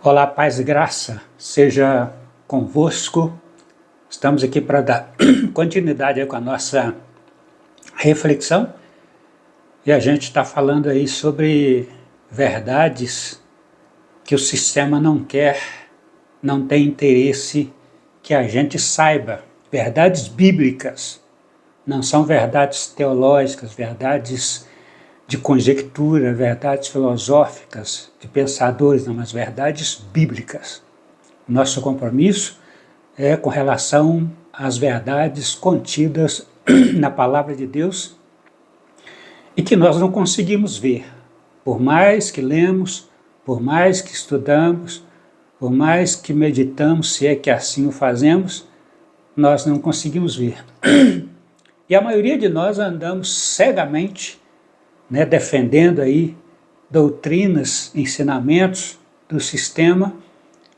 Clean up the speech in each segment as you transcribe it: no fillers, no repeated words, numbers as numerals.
Olá, paz e graça, seja convosco. Estamos aqui para dar continuidade com a nossa reflexão e a gente está falando aí sobre verdades que o sistema não quer, não tem interesse que a gente saiba. Verdades bíblicas, não são verdades teológicas, verdades de conjectura, verdades filosóficas, de pensadores, não, mas verdades bíblicas. Nosso compromisso é com relação às verdades contidas na palavra de Deus e que nós não conseguimos ver. Por mais que lemos, por mais que estudamos, por mais que meditamos, se é que assim o fazemos, nós não conseguimos ver. E a maioria de nós andamos cegamente, defendendo aí doutrinas, ensinamentos do sistema,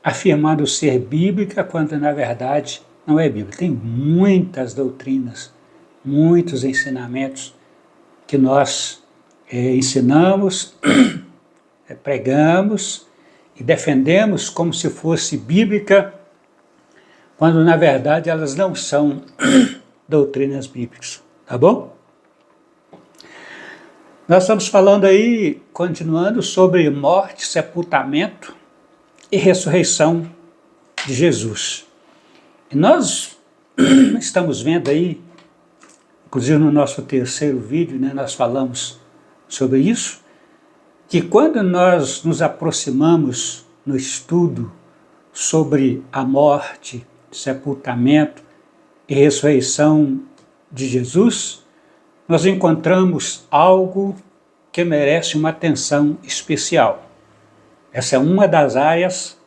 afirmando ser bíblica, quando na verdade não é bíblica. Tem muitas doutrinas, muitos ensinamentos que nós ensinamos, pregamos e defendemos como se fosse bíblica, quando na verdade elas não são doutrinas bíblicas, tá bom? Nós estamos falando aí, continuando, sobre morte, sepultamento e ressurreição de Jesus. E nós estamos vendo aí, inclusive no nosso terceiro vídeo, nós falamos sobre isso, que quando nós nos aproximamos no estudo sobre a morte, sepultamento e ressurreição de Jesus, nós encontramos algo que merece uma atenção especial. Essa é uma das áreas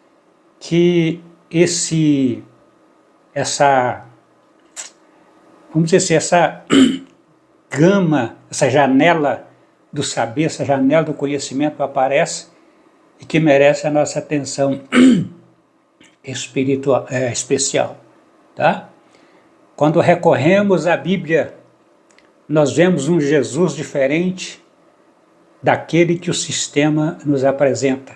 que vamos dizer assim, essa gama, essa janela do saber, essa janela do conhecimento aparece e que merece a nossa atenção especial, tá? Quando recorremos à Bíblia, nós vemos um Jesus diferente daquele que o sistema nos apresenta.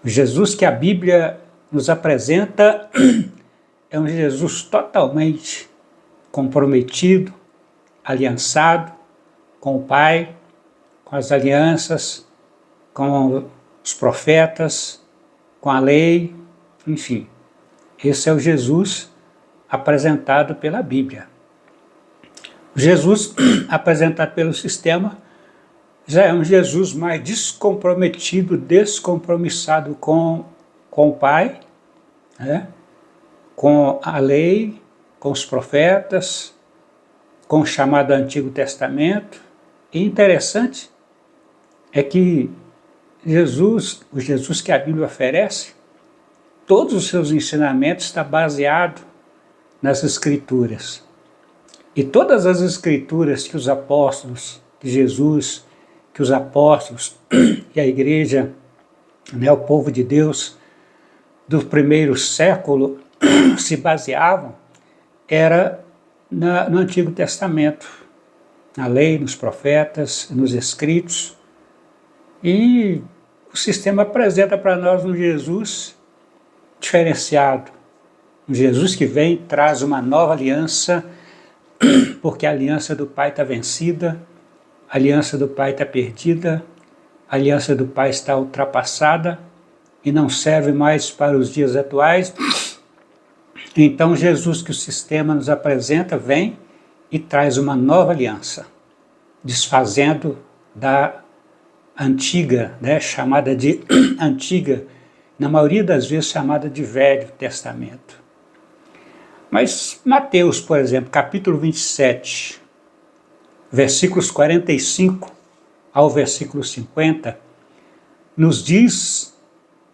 O Jesus que a Bíblia nos apresenta é um Jesus totalmente comprometido, aliançado com o Pai, com as alianças, com os profetas, com a lei, enfim. Esse é o Jesus apresentado pela Bíblia. O Jesus apresentado pelo sistema já é um Jesus mais descomprometido, descompromissado com o Pai, com a lei, com os profetas, com o chamado Antigo Testamento. E interessante é que o Jesus que a Bíblia oferece, todos os seus ensinamentos estão baseados nas Escrituras. E todas as Escrituras que os apóstolos, que Jesus, que os apóstolos e a igreja, o povo de Deus do primeiro século se baseavam, era no Antigo Testamento, na lei, nos profetas, nos escritos. E o sistema apresenta para nós um Jesus diferenciado, um Jesus que vem e traz uma nova aliança, porque a aliança do Pai está vencida, a aliança do Pai está perdida, a aliança do Pai está ultrapassada e não serve mais para os dias atuais. Então Jesus que o sistema nos apresenta vem e traz uma nova aliança, desfazendo da antiga, chamada de antiga, na maioria das vezes chamada de Velho Testamento. Mas Mateus, por exemplo, capítulo 27, versículos 45 ao versículo 50, nos diz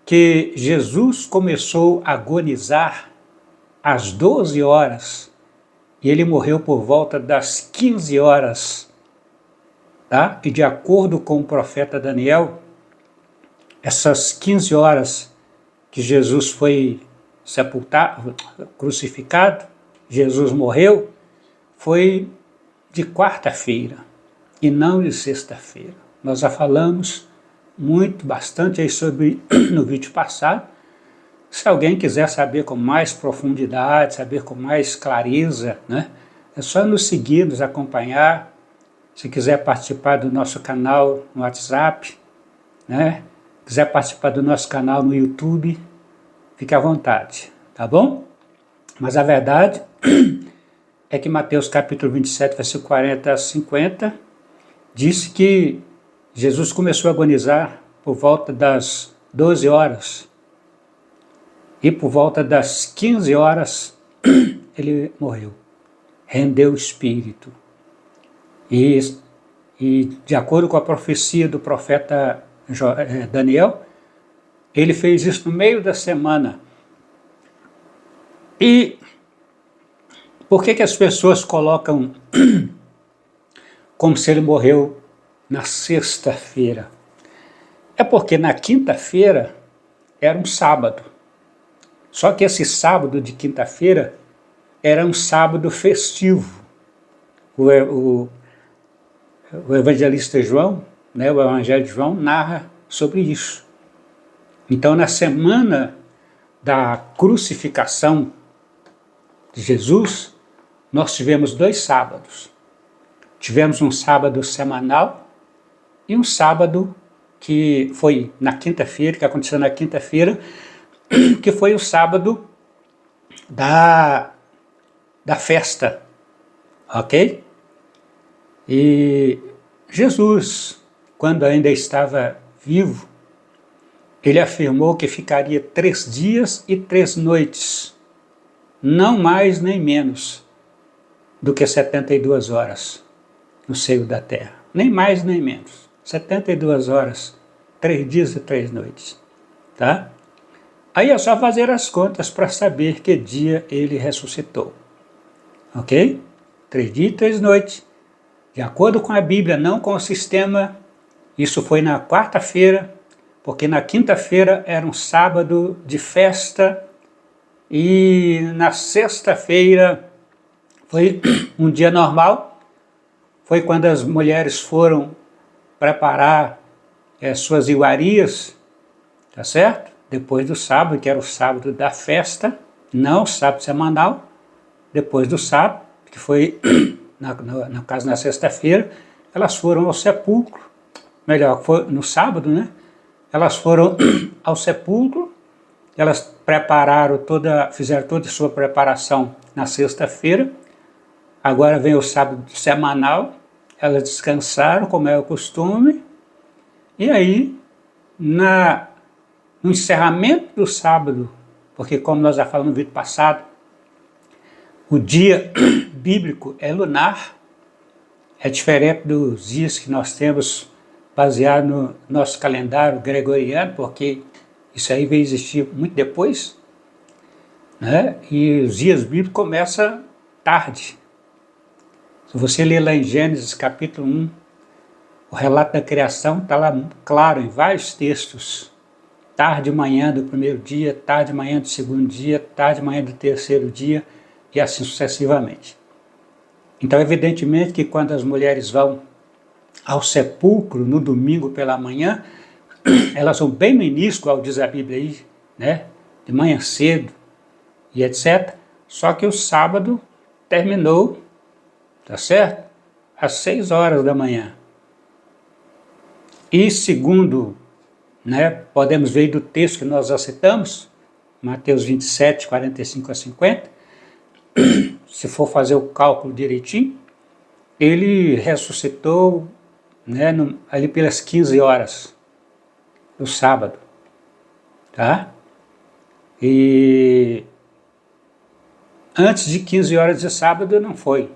que Jesus começou a agonizar às 12 horas e ele morreu por volta das 15 horas. Tá? E de acordo com o profeta Daniel, essas 15 horas que Jesus foi sepultado, crucificado, Jesus morreu, foi de quarta-feira e não de sexta-feira. Nós já falamos bastante aí sobre no vídeo passado. Se alguém quiser saber com mais profundidade, saber com mais clareza, né, é só nos seguir, nos acompanhar. Se quiser participar do nosso canal no WhatsApp, né, quiser participar do nosso canal no YouTube, fique à vontade, tá bom? Mas a verdade é que Mateus capítulo 27, versículo 40 a 50, disse que Jesus começou a agonizar por volta das 12 horas e por volta das 15 horas ele morreu, rendeu o espírito. E de acordo com a profecia do profeta Daniel, ele fez isso no meio da semana. E por que as pessoas colocam como se ele morreu na sexta-feira? É porque na quinta-feira era um sábado. Só que esse sábado de quinta-feira era um sábado festivo. O evangelista João, né, o Evangelho de João, narra sobre isso. Então, na semana da crucificação de Jesus, nós tivemos 2 sábados. Tivemos um sábado semanal e um sábado que foi na quinta-feira, que aconteceu na quinta-feira, que foi o sábado da festa, ok? E Jesus, quando ainda estava vivo, ele afirmou que ficaria 3 dias e 3 noites, não mais nem menos do que 72 horas no seio da terra, nem mais nem menos, 72 horas, 3 dias e 3 noites, tá? Aí é só fazer as contas para saber que dia ele ressuscitou, ok? 3 dias e 3 noites, de acordo com a Bíblia, não com o sistema. Isso foi na quarta-feira, porque na quinta-feira era um sábado de festa e na sexta-feira foi um dia normal. Foi quando as mulheres foram preparar suas iguarias, tá certo? Depois do sábado, que era o sábado da festa, não o sábado semanal, depois do sábado, que foi, no caso, na sexta-feira, elas foram ao sepulcro, melhor, foi no sábado, né? Elas foram ao sepulcro, elas fizeram toda a sua preparação na sexta-feira, agora vem o sábado semanal, elas descansaram, como é o costume, e aí, no encerramento do sábado, porque como nós já falamos no vídeo passado, o dia bíblico é lunar, é diferente dos dias que nós temos baseado no nosso calendário gregoriano, porque isso aí veio existir muito depois, né? E os dias bíblicos começam tarde. Se você ler lá em Gênesis capítulo 1, o relato da criação está lá claro em vários textos. Tarde e manhã do primeiro dia, tarde e manhã do segundo dia, tarde e manhã do terceiro dia, e assim sucessivamente. Então, evidentemente que quando as mulheres vão ao sepulcro no domingo pela manhã, elas vão bem no início, como diz a Bíblia aí, né? De manhã cedo e etc. Só que o sábado terminou, tá certo? Às 6 horas da manhã. E segundo, né, podemos ver do texto que nós já citamos, Mateus 27, 45 a 50, se for fazer o cálculo direitinho, ele ressuscitou, né, ali pelas 15 horas do sábado, tá? E antes de 15 horas de sábado não foi.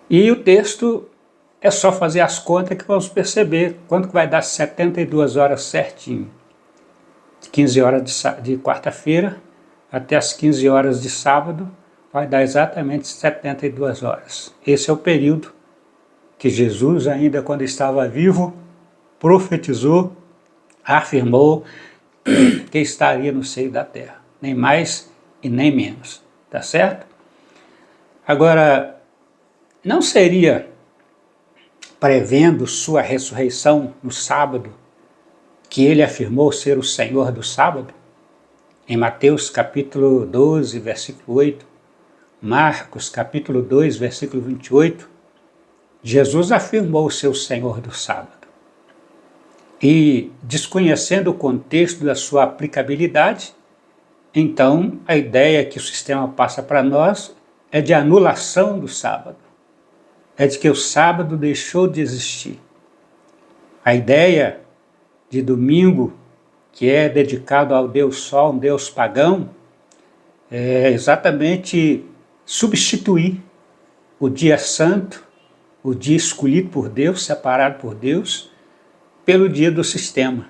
E o texto é só fazer as contas que vamos perceber quanto que vai dar 72 horas certinho. De 15 horas de quarta-feira até as 15 horas de sábado vai dar exatamente 72 horas. Esse é o período que Jesus, ainda quando estava vivo, profetizou, afirmou que estaria no seio da terra. Nem mais e nem menos. Tá certo? Agora, não seria prevendo sua ressurreição no sábado que ele afirmou ser o Senhor do sábado? Em Mateus capítulo 12, versículo 8, Marcos capítulo 2, versículo 28, Jesus afirmou ser o Senhor do sábado. E, desconhecendo o contexto da sua aplicabilidade, então a ideia que o sistema passa para nós é de anulação do sábado. É de que o sábado deixou de existir. A ideia de domingo, que é dedicado ao Deus Sol, um Deus pagão, é exatamente substituir o dia santo, o dia escolhido por Deus, separado por Deus, pelo dia do sistema,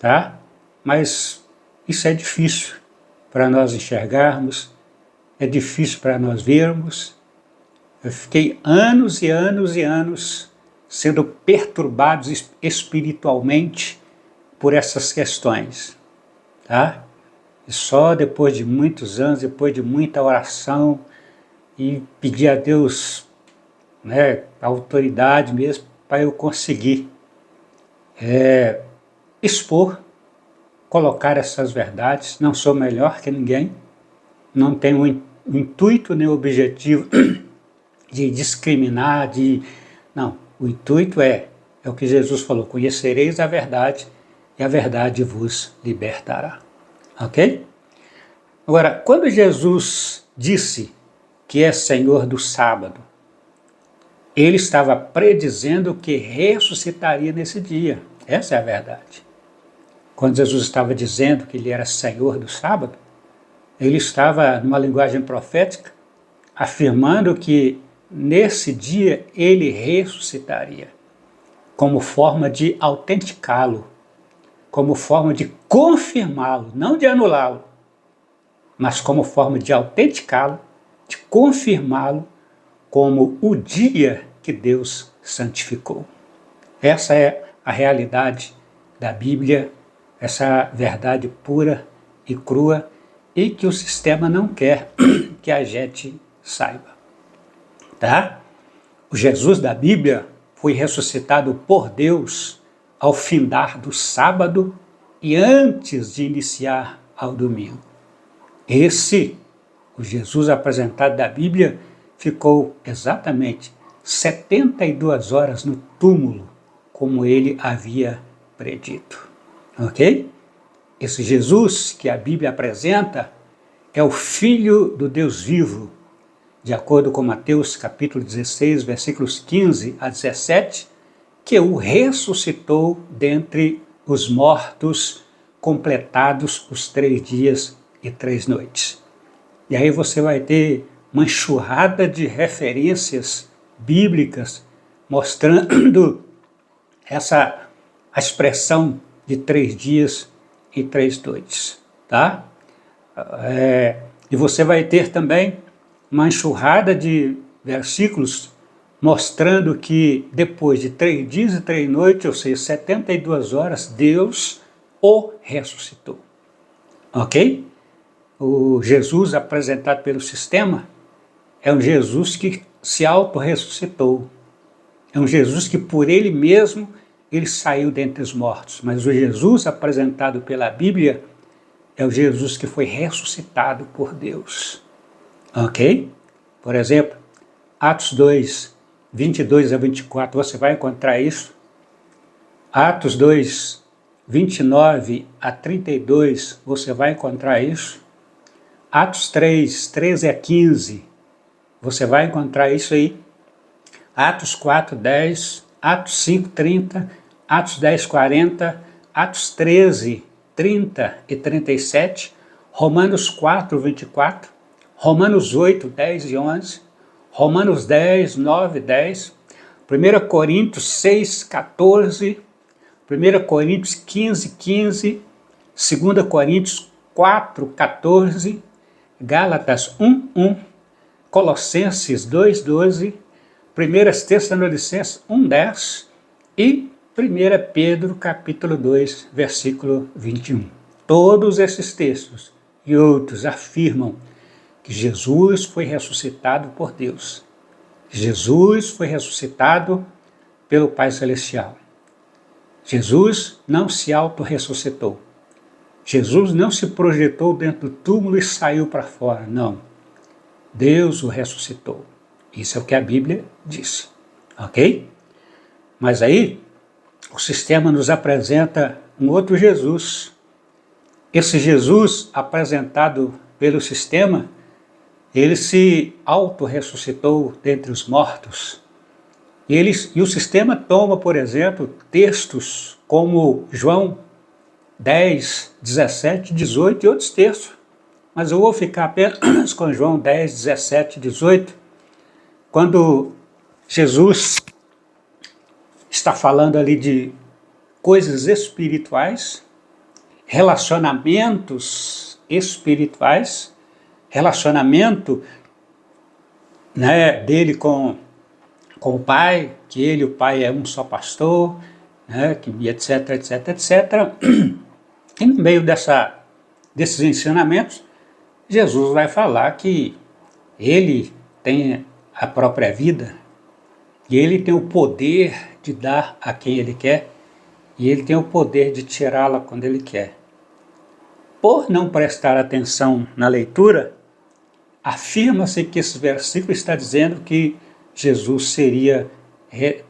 tá? Mas isso é difícil para nós enxergarmos, é difícil para nós vermos. Eu fiquei anos e anos e anos sendo perturbado espiritualmente por essas questões, tá? E só depois de muitos anos, depois de muita oração e pedir a Deus, né, a autoridade mesmo, para eu conseguir expor, colocar essas verdades. Não sou melhor que ninguém, não tenho o intuito nem o objetivo de discriminar, não, o intuito é o que Jesus falou: conhecereis a verdade e a verdade vos libertará. Ok? Agora, quando Jesus disse que é Senhor do sábado, ele estava predizendo que ressuscitaria nesse dia. Essa é a verdade. Quando Jesus estava dizendo que ele era Senhor do sábado, ele estava, numa linguagem profética, afirmando que nesse dia ele ressuscitaria, como forma de autenticá-lo, como forma de confirmá-lo, não de anulá-lo, mas como forma de autenticá-lo, de confirmá-lo como o dia que Deus santificou. Essa é a realidade da Bíblia, essa verdade pura e crua, e que o sistema não quer que a gente saiba. Tá? O Jesus da Bíblia foi ressuscitado por Deus ao findar do sábado e antes de iniciar ao domingo. Esse, o Jesus apresentado da Bíblia, ficou exatamente 72 horas no túmulo, como ele havia predito. Ok? Esse Jesus que a Bíblia apresenta é o Filho do Deus vivo, de acordo com Mateus capítulo 16, versículos 15 a 17, que o ressuscitou dentre os mortos, completados os 3 dias e 3 noites. E aí você vai ter uma enxurrada de referências bíblicas mostrando a expressão de 3 dias e 3 noites, tá? E você vai ter também uma enxurrada de versículos mostrando que depois de 3 dias e 3 noites, ou seja, 72 horas, Deus o ressuscitou. Ok? O Jesus apresentado pelo sistema é um Jesus que se auto-ressuscitou. É um Jesus que por ele mesmo ele saiu dentre os mortos. Mas o Jesus apresentado pela Bíblia é o Jesus que foi ressuscitado por Deus. Ok? Por exemplo, Atos 2, 22 a 24, você vai encontrar isso. Atos 2, 29 a 32, você vai encontrar isso. Atos 3, 13 a 15, você vai encontrar isso aí. Atos 4, 10, Atos 5, 30, Atos 10, 40, Atos 13, 30 e 37, Romanos 4, 24, Romanos 8, 10 e 11, Romanos 10, 9 e 10, 1 Coríntios 6, 14, 1 Coríntios 15, 15, 2 Coríntios 4, 14, Gálatas 1, 1, Colossenses 2, 12, 1 Tessalonicenses 1, 10 e 1 Pedro capítulo 2, versículo 21. Todos esses textos e outros afirmam que Jesus foi ressuscitado por Deus. Jesus foi ressuscitado pelo Pai Celestial. Jesus não se auto-ressuscitou. Jesus não se projetou dentro do túmulo e saiu para fora, não. Deus o ressuscitou. Isso é o que a Bíblia diz, ok? Mas aí, o sistema nos apresenta um outro Jesus. Esse Jesus apresentado pelo sistema, ele se auto-ressuscitou dentre os mortos. E o sistema toma, por exemplo, textos como João 10, 17, 18 e outros textos. Mas eu vou ficar apenas com João 10, 17, 18, quando Jesus está falando ali de coisas espirituais, relacionamentos espirituais, relacionamento, né, dele com o Pai, que ele e o Pai é um só pastor, né, etc, etc, etc. E no meio desses ensinamentos, Jesus vai falar que ele tem a própria vida e ele tem o poder de dar a quem ele quer e ele tem o poder de tirá-la quando ele quer. Por não prestar atenção na leitura, afirma-se que esse versículo está dizendo que Jesus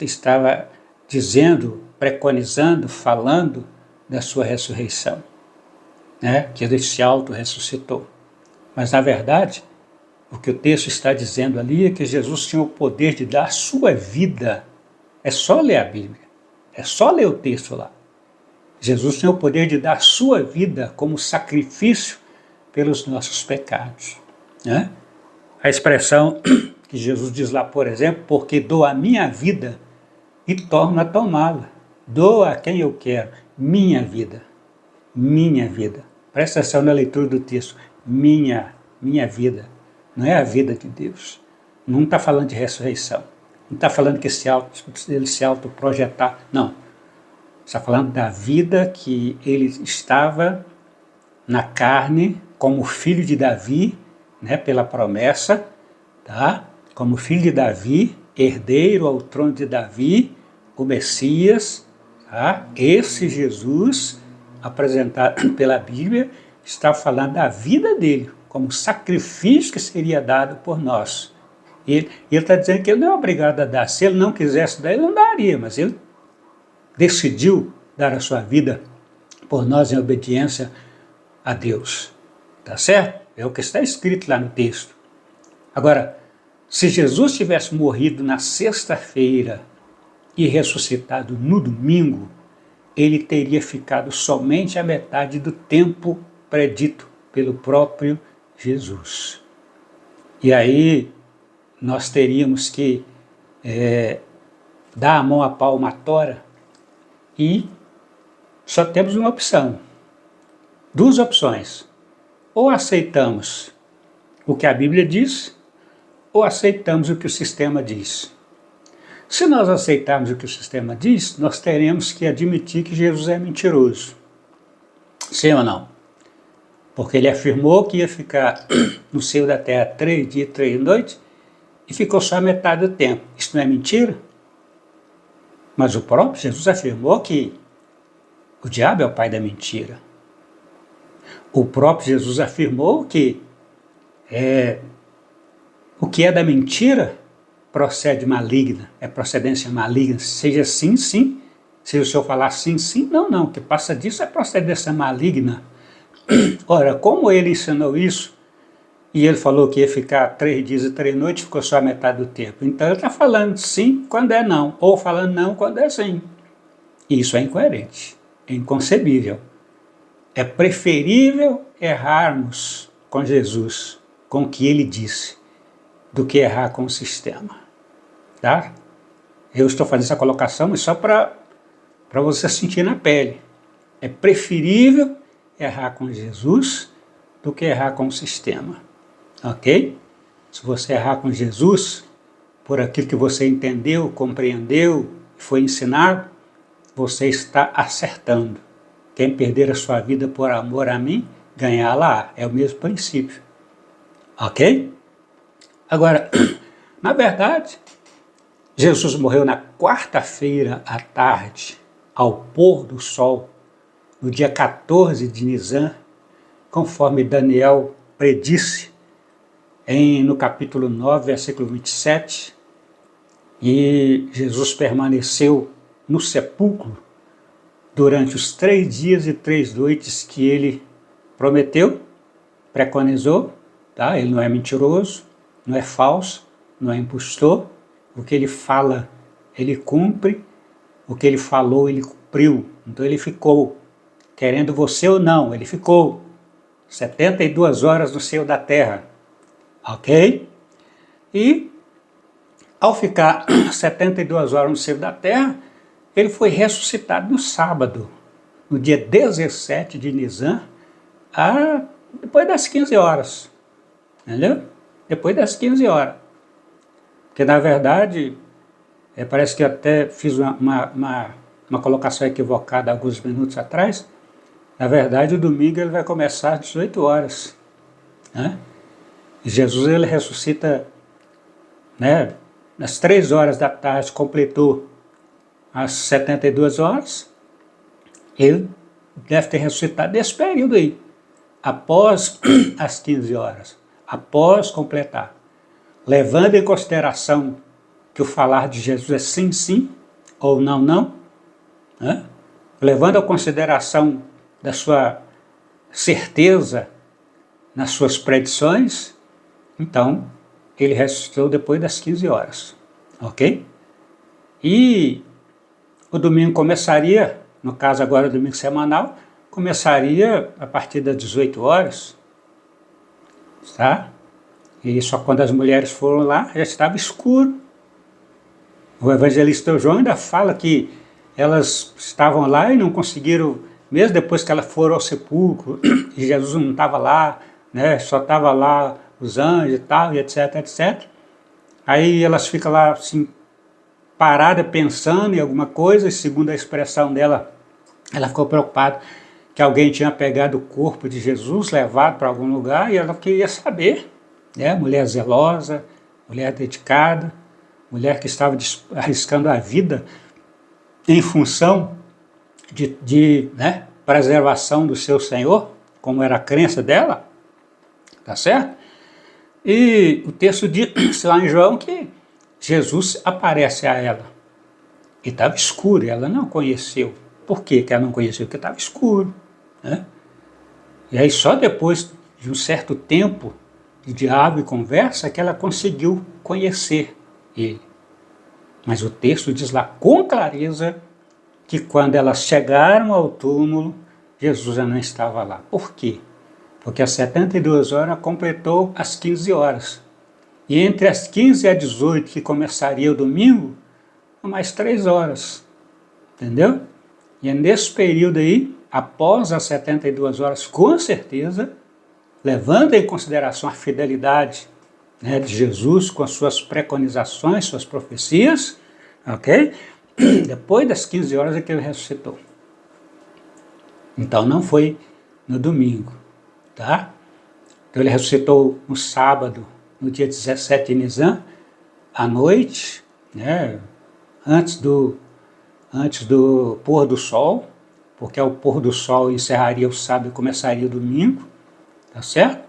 estava dizendo, preconizando, falando da sua ressurreição, né? Que ele se auto-ressuscitou. Mas, na verdade, o que o texto está dizendo ali é que Jesus tinha o poder de dar a sua vida. É só ler a Bíblia, é só ler o texto lá. Jesus tinha o poder de dar a sua vida como sacrifício pelos nossos pecados, né? A expressão que Jesus diz lá, por exemplo, porque dou a minha vida e torno a tomá-la. Dou a quem eu quero, minha vida, minha vida. Presta atenção na leitura do texto, minha vida, não é a vida de Deus. Não está falando de ressurreição, não está falando que ele se autoprojetar, não. Está falando da vida que ele estava na carne, como filho de Davi, né, pela promessa, tá? Como filho de Davi, herdeiro ao trono de Davi, o Messias, tá? Esse Jesus, apresentado pela Bíblia, está falando da vida dele, como sacrifício que seria dado por nós. Ele está dizendo que ele não é obrigado a dar. Se ele não quisesse dar, ele não daria, mas ele decidiu dar a sua vida por nós em obediência a Deus. Tá certo? É o que está escrito lá no texto. Agora, se Jesus tivesse morrido na sexta-feira e ressuscitado no domingo, ele teria ficado somente a metade do tempo predito pelo próprio Jesus. E aí nós teríamos que dar a mão à palmatória e só temos uma opção. Duas opções. Ou aceitamos o que a Bíblia diz, ou aceitamos o que o sistema diz. Se nós aceitarmos o que o sistema diz, nós teremos que admitir que Jesus é mentiroso. Sim ou não? Porque ele afirmou que ia ficar no seio da terra 3 dias e 3 noites e ficou só a metade do tempo. Isso não é mentira? Mas o próprio Jesus afirmou que o diabo é o pai da mentira. O próprio Jesus afirmou que o que é da mentira procede maligna, é procedência maligna, seja sim, sim, se o senhor falar sim, sim, não, não, o que passa disso é procedência maligna. Ora, como ele ensinou isso, e ele falou que ia ficar 3 dias e 3 noites, ficou só a metade do tempo, então ele está falando sim quando é não, ou falando não quando é sim. E isso é incoerente, é inconcebível. É preferível errarmos com Jesus, com o que ele disse, do que errar com o sistema. Tá? Eu estou fazendo essa colocação mas só para você sentir na pele. É preferível errar com Jesus do que errar com o sistema. Ok? Se você errar com Jesus, por aquilo que você entendeu, compreendeu, foi ensinado, você está acertando. Quem perder a sua vida por amor a mim, ganhá-la. É o mesmo princípio. Ok? Agora, na verdade, Jesus morreu na quarta-feira à tarde, ao pôr do sol, no dia 14 de Nisan, conforme Daniel predisse no capítulo 9, versículo 27, e Jesus permaneceu no sepulcro durante os 3 dias e 3 noites que ele prometeu, preconizou, tá? Ele não é mentiroso, não é falso, não é impostor. O que ele fala, ele cumpre. O que ele falou, ele cumpriu. Então ele ficou, querendo você ou não, ele ficou 72 horas no seio da terra, ok? E ao ficar 72 horas no seio da terra, ele foi ressuscitado no sábado, no dia 17 de Nisan, depois das 15 horas, entendeu? Depois das 15 horas. Porque na verdade, parece que eu até fiz uma colocação equivocada alguns minutos atrás. Na verdade, o domingo ele vai começar às 18 horas. Né? E Jesus ele ressuscita, né, às 3 horas da tarde, completou as 72 horas. Ele deve ter ressuscitado nesse período aí, após as 15 horas, após completar. Levando em consideração que o falar de Jesus é sim, sim, ou não, não, né? Levando em consideração da sua certeza nas suas predições, então ele ressuscitou depois das 15 horas, ok? E o domingo começaria, no caso agora o domingo semanal, começaria a partir das 18 horas, tá? E só quando as mulheres foram lá, já estava escuro. O evangelista João ainda fala que elas estavam lá e não conseguiram, mesmo depois que elas foram ao sepulcro, e Jesus não estava lá, né, só estava lá os anjos e tal, e etc, etc. Aí elas ficam lá assim, paradas pensando em alguma coisa, e segundo a expressão dela, ela ficou preocupada que alguém tinha pegado o corpo de Jesus, levado para algum lugar, e ela queria saber, né? Mulher zelosa, mulher dedicada, mulher que estava arriscando a vida em função de preservação do seu Senhor, como era a crença dela, tá certo? E o texto diz lá em João que Jesus aparece a ela, e estava escuro, ela não conheceu. Por que ela não conheceu? Porque estava escuro, né? E aí só depois de um certo tempo de diálogo e conversa que ela conseguiu conhecer ele. Mas o texto diz lá com clareza que quando elas chegaram ao túmulo, Jesus já não estava lá. Por quê? Porque às 72 horas completou as 15 horas. E entre as 15 e as 18, que começaria o domingo, mais 3 horas. Entendeu? E é nesse período aí, após as 72 horas, com certeza, levando em consideração a fidelidade, né, de Jesus com as suas preconizações, suas profecias, ok? Depois das 15 horas é que ele ressuscitou. Então não foi no domingo, tá? Então ele ressuscitou no sábado, no dia 17 de Nisan, à noite, né, antes do pôr do sol, porque ao pôr do sol encerraria o sábado e começaria o domingo, tá certo?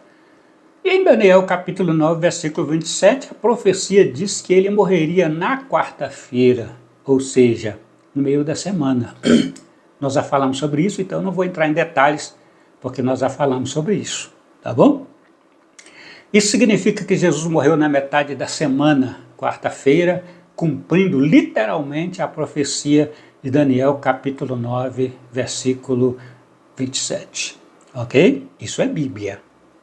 E em Daniel capítulo 9, versículo 27, a profecia diz que ele morreria na quarta-feira, ou seja, no meio da semana. Nós já falamos sobre isso, então não vou entrar em detalhes, porque nós já falamos sobre isso, tá bom? Isso significa que Jesus morreu na metade da semana, quarta-feira, cumprindo literalmente a profecia de Daniel capítulo 9, versículo 27, ok? Isso é Bíblia,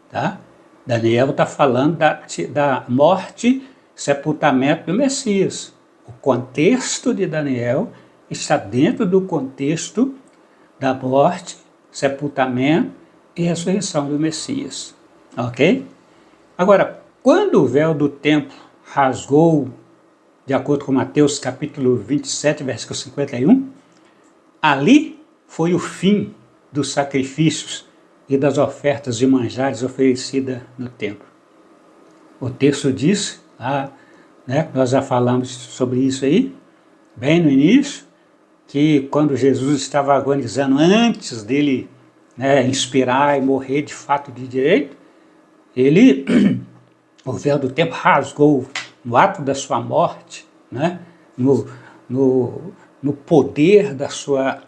tá? Daniel está falando da morte, sepultamento do Messias. O contexto de Daniel está dentro do contexto da morte, sepultamento e ressurreição do Messias. Ok? Agora, quando o véu do templo rasgou, de acordo com Mateus capítulo 27, versículo 51, ali foi o fim dos sacrifícios e das ofertas de manjares oferecidas no templo. O texto diz, nós já falamos sobre isso aí, bem no início, que quando Jesus estava agonizando, antes dele, né, inspirar e morrer de fato de direito, ele, o véu do tempo rasgou no ato da sua morte, né, no, no poder da sua,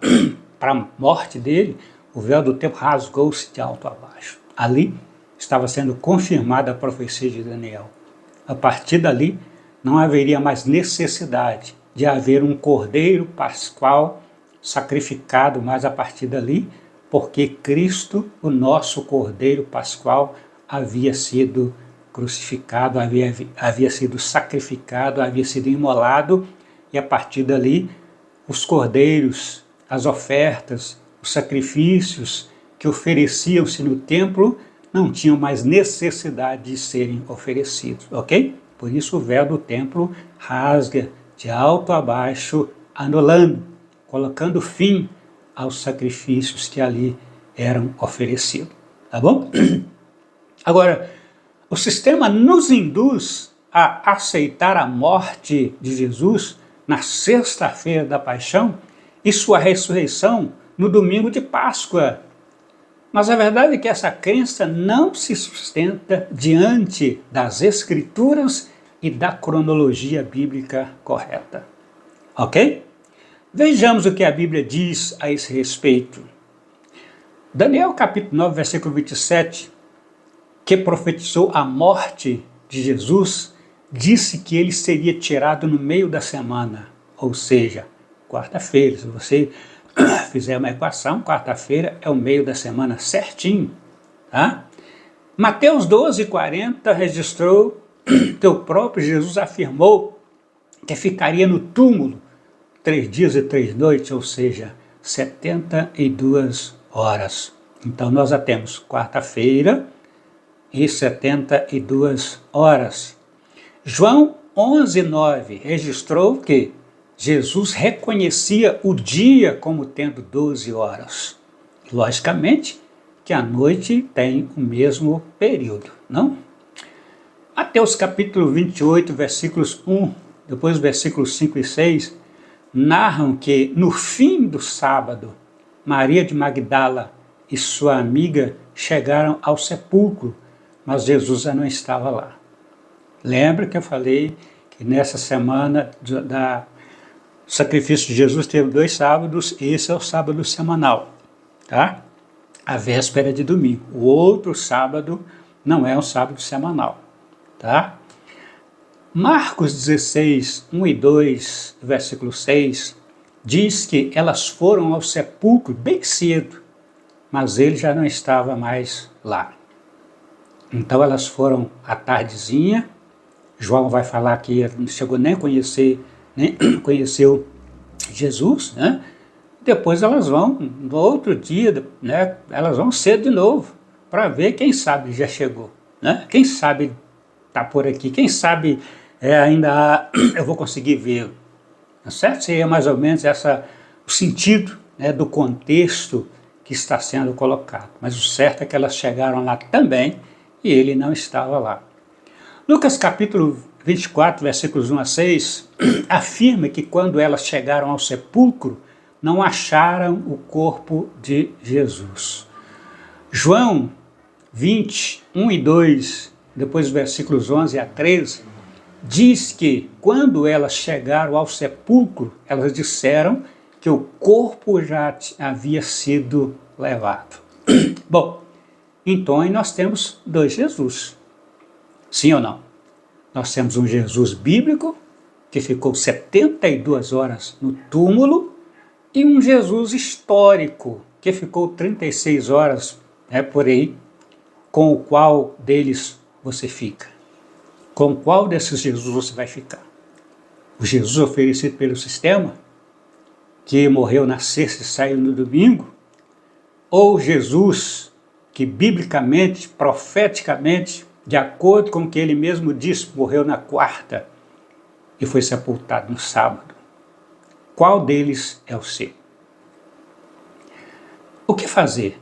para a morte dele, o véu do tempo rasgou-se de alto a baixo. Ali estava sendo confirmada a profecia de Daniel. A partir dali, não haveria mais necessidade de haver um cordeiro pascual sacrificado mais a partir dali, porque Cristo, o nosso cordeiro pascual, havia sido crucificado, havia sido sacrificado, havia sido imolado, e a partir dali, os cordeiros, as ofertas, os sacrifícios que ofereciam-se no templo não tinham mais necessidade de serem oferecidos, ok? Por isso o véu do templo rasga de alto a baixo, anulando, colocando fim aos sacrifícios que ali eram oferecidos, tá bom? Agora, o sistema nos induz a aceitar a morte de Jesus na sexta-feira da paixão e sua ressurreição no domingo de Páscoa. Mas a verdade é que essa crença não se sustenta diante das Escrituras e da cronologia bíblica correta. Ok? Vejamos o que a Bíblia diz a esse respeito. Daniel capítulo 9, versículo 27, que profetizou a morte de Jesus, disse que ele seria tirado no meio da semana, ou seja, quarta-feira. Se você fizer uma equação, quarta-feira é o meio da semana certinho, tá? Mateus 12, 40 registrou que o próprio Jesus afirmou que ficaria no túmulo 3 dias e 3 noites, ou seja, 72 horas. Então nós já temos quarta-feira e 72 horas. João 11, 9 registrou que Jesus reconhecia o dia como tendo 12 horas. Logicamente que a noite tem o mesmo período, não? Mateus capítulo 28, versículos 1, depois versículos 5 e 6, narram que no fim do sábado, Maria de Magdala e sua amiga chegaram ao sepulcro, mas Jesus já não estava lá. Lembra que eu falei que nessa semana da sacrifício de Jesus teve 2 sábados, esse é o sábado semanal, tá? A véspera de domingo. O outro sábado não é um sábado semanal, tá? Marcos 16, 1 e 2, versículo 6, diz que elas foram ao sepulcro bem cedo, mas ele já não estava mais lá. Então elas foram à tardezinha. João vai falar que não chegou nem a conhecer, nem conheceu Jesus, né? Depois elas vão, no outro dia, né? Elas vão cedo de novo, para ver, quem sabe já chegou, né? Quem sabe está por aqui, quem sabe ainda eu vou conseguir vê-lo, tá certo? Seria mais ou menos o sentido, né, do contexto que está sendo colocado. Mas o certo é que elas chegaram lá também e ele não estava lá. Lucas capítulo 24, versículos 1 a 6, afirma que quando elas chegaram ao sepulcro, não acharam o corpo de Jesus. João 20, 1 e 2, depois versículos 11 a 13, diz que quando elas chegaram ao sepulcro, elas disseram que o corpo já havia sido levado. Bom, então nós temos 2 Jesus. Sim ou não? Nós temos um Jesus bíblico, que ficou 72 horas no túmulo, e um Jesus histórico, que ficou 36 horas, por aí, com o qual deles você fica? Com qual desses Jesus você vai ficar? O Jesus oferecido pelo sistema, que morreu na sexta e saiu no domingo? Ou Jesus que biblicamente, profeticamente, de acordo com o que ele mesmo disse, morreu na quarta e foi sepultado no sábado? Qual deles é o seu? O que fazer?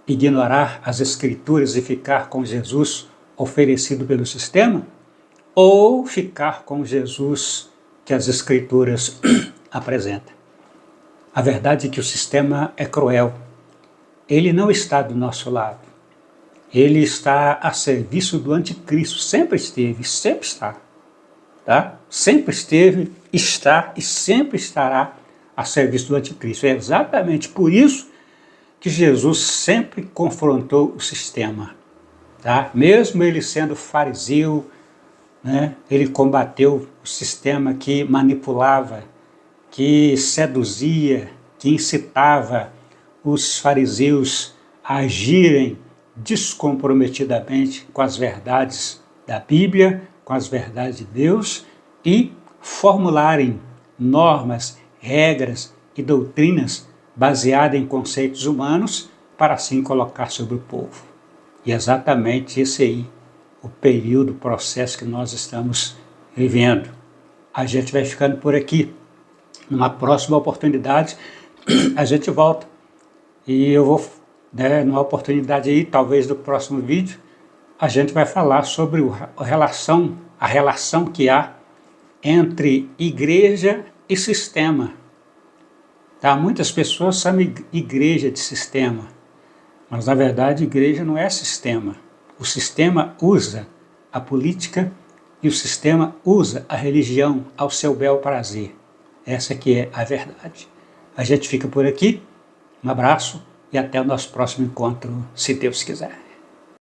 Ignorar as Escrituras e ficar com Jesus oferecido pelo sistema? Ou ficar com Jesus que as Escrituras apresentam? A verdade é que o sistema é cruel. Ele não está do nosso lado. Ele está a serviço do anticristo. Sempre esteve, sempre está. Tá? Sempre esteve, está e sempre estará a serviço do anticristo. É exatamente por isso que Jesus sempre confrontou o sistema. Tá? Mesmo ele sendo fariseu, né, ele combateu o sistema que manipulava, que seduzia, que incitava os fariseus a agirem descomprometidamente com as verdades da Bíblia, com as verdades de Deus e formularem normas, regras e doutrinas baseadas em conceitos humanos para assim colocar sobre o povo. E exatamente esse aí, o período, o processo que nós estamos vivendo. A gente vai ficando por aqui. Numa próxima oportunidade, a gente volta. E eu vou, numa oportunidade aí, talvez do próximo vídeo, a gente vai falar sobre a relação que há entre igreja e sistema. Tá? Muitas pessoas chamam igreja de sistema, mas na verdade igreja não é sistema. O sistema usa a política e o sistema usa a religião ao seu bel prazer. Essa que é a verdade. A gente fica por aqui. Um abraço e até o nosso próximo encontro, se Deus quiser.